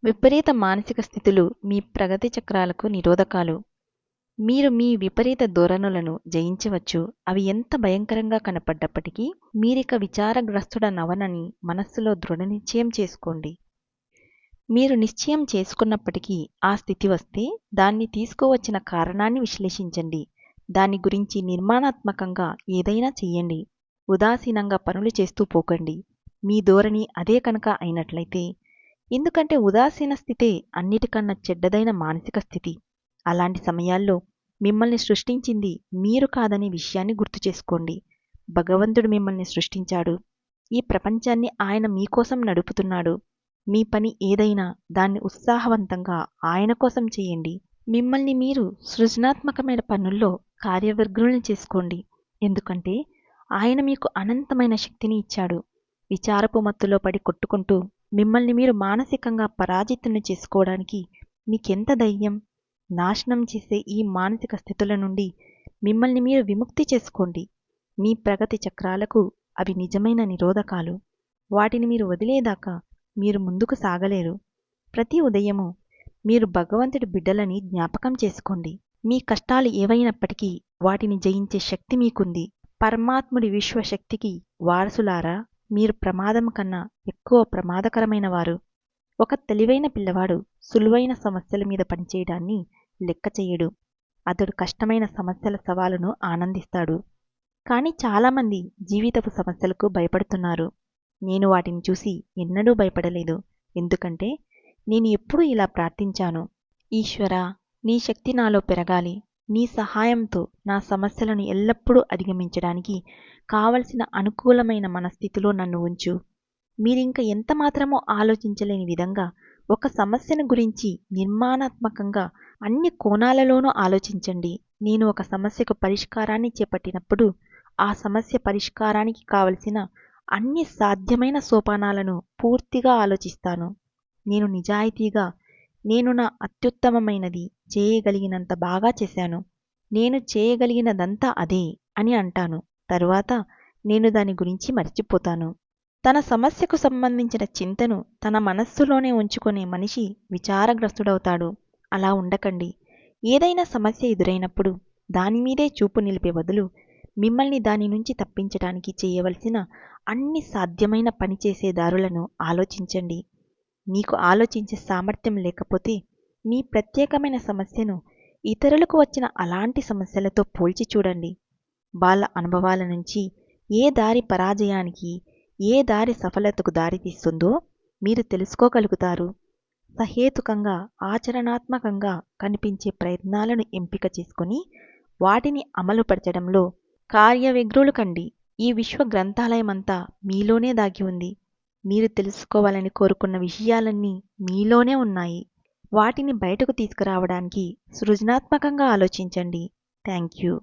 విపరీత మానసిక స్థితులు మీ ప్రగతి చక్రాలకు నిరోధకాలు. మీరు మీ విపరీత ధోరణులను జయించవచ్చు. అవి ఎంత భయంకరంగా కనపడ్డప్పటికీ మీరిక విచారగ్రస్తుడనవనని మనస్సులో దృఢనిశ్చయం చేసుకోండి. మీరు నిశ్చయం చేసుకున్నప్పటికీ ఆ స్థితి వస్తే దాన్ని తీసుకువచ్చిన కారణాన్ని విశ్లేషించండి. దాని గురించి నిర్మాణాత్మకంగా ఏదైనా చెయ్యండి. ఉదాసీనంగా పనులు చేస్తూ పోకండి. మీ ధోరణి అదే కనుక అయినట్లయితే, ఎందుకంటే ఉదాసీన స్థితే అన్నిటికన్నా చెడ్డదైన మానసిక స్థితి. అలాంటి సమయాల్లో మిమ్మల్ని సృష్టించింది మీరు కాదనే విషయాన్ని గుర్తు చేసుకోండి. భగవంతుడు మిమ్మల్ని సృష్టించాడు. ఈ ప్రపంచాన్ని ఆయన మీకోసం నడుపుతున్నాడు. మీ పని ఏదైనా దాన్ని ఉత్సాహవంతంగా ఆయన కోసం చేయండి. మిమ్మల్ని మీరు సృజనాత్మకమైన పనుల్లో కార్యవిగ్రుల్ని చేసుకోండి. ఎందుకంటే ఆయన మీకు అనంతమైన శక్తిని ఇచ్చాడు. విచారపు మత్తులో పడి కొట్టుకుంటూ మిమ్మల్ని మీరు మానసికంగా పరాజితుల్ని చేసుకోవడానికి మీకెంత ధైర్యం? నాశనం చేసే ఈ మానసిక స్థితుల నుండి మిమ్మల్ని మీరు విముక్తి చేసుకోండి. మీ ప్రగతి చక్రాలకు అవి నిజమైన నిరోధకాలు. వాటిని మీరు వదిలేదాకా మీరు ముందుకు సాగలేరు. ప్రతి ఉదయము మీరు భగవంతుడి బిడ్డలని జ్ఞాపకం చేసుకోండి. మీ కష్టాలు ఏవైనప్పటికీ వాటిని జయించే శక్తి మీకుంది. పరమాత్ముడి విశ్వశక్తికి వారసులారా, మీరు ప్రమాదం కన్నా ఎక్కువ ప్రమాదకరమైన వారు. ఒక తెలివైన పిల్లవాడు సులువైన సమస్యల మీద పనిచేయడాన్ని లెక్క చెయ్యడు. అతడు కష్టమైన సమస్యల సవాలును ఆనందిస్తాడు. కానీ చాలామంది జీవితపు సమస్యలకు భయపడుతున్నారు. నేను వాటిని చూసి ఎన్నడూ భయపడలేదు. ఎందుకంటే నేను ఎప్పుడూ ఇలా ప్రార్థించాను: ఈశ్వరా, నీ శక్తి నాలో పెరగాలి. నీ సహాయంతో నా సమస్యలను ఎల్లప్పుడూ అధిగమించడానికి కావలసిన అనుకూలమైన మనస్థితిలో నన్ను ఉంచు. మీరింక ఎంతమాత్రమో ఆలోచించలేని విధంగా ఒక సమస్యను గురించి నిర్మాణాత్మకంగా అన్ని కోణాలలోనూ ఆలోచించండి. నేను ఒక సమస్యకు పరిష్కారాన్ని చేపట్టినప్పుడు ఆ సమస్య పరిష్కారానికి కావలసిన అన్ని సాధ్యమైన సోపానాలను పూర్తిగా ఆలోచిస్తాను. నేను నిజాయితీగా నేను నా అత్యుత్తమమైనది చేయగలిగినంత బాగా చేశాను, నేను చేయగలిగినదంతా అదే అని అంటాను. తరువాత నేను దాని గురించి మర్చిపోతాను. తన సమస్యకు సంబంధించిన చింతను తన మనస్సులోనే ఉంచుకునే మనిషి విచారగ్రస్తుడవుతాడు. అలా ఉండకండి. ఏదైనా సమస్య ఎదురైనప్పుడు దానిమీదే చూపు నిలిపే బదులు మిమ్మల్ని దాని నుంచి తప్పించడానికి చేయవలసిన అన్ని సాధ్యమైన పనిచేసే దారులను ఆలోచించండి. మీకు ఆలోచించే సామర్థ్యం లేకపోతే మీ ప్రత్యేకమైన సమస్యను ఇతరులకు వచ్చిన అలాంటి సమస్యలతో పోల్చి చూడండి. వాళ్ళ అనుభవాల నుంచి ఏ దారి పరాజయానికి, ఏ దారి సఫలతకు దారితీస్తుందో మీరు తెలుసుకోగలుగుతారు. సహేతుకంగా ఆచరణాత్మకంగా కనిపించే ప్రయత్నాలను ఎంపిక చేసుకుని వాటిని అమలుపరచడంలో కార్యవ్యగ్రులు కండి. ఈ విశ్వ గ్రంథాలయమంతా మీలోనే దాగి ఉంది. మీరు తెలుసుకోవాలని కోరుకున్న విషయాలన్నీ మీలోనే ఉన్నాయి. వాటిని బయటకు తీసుకురావడానికి సృజనాత్మకంగా ఆలోచించండి. Thank you.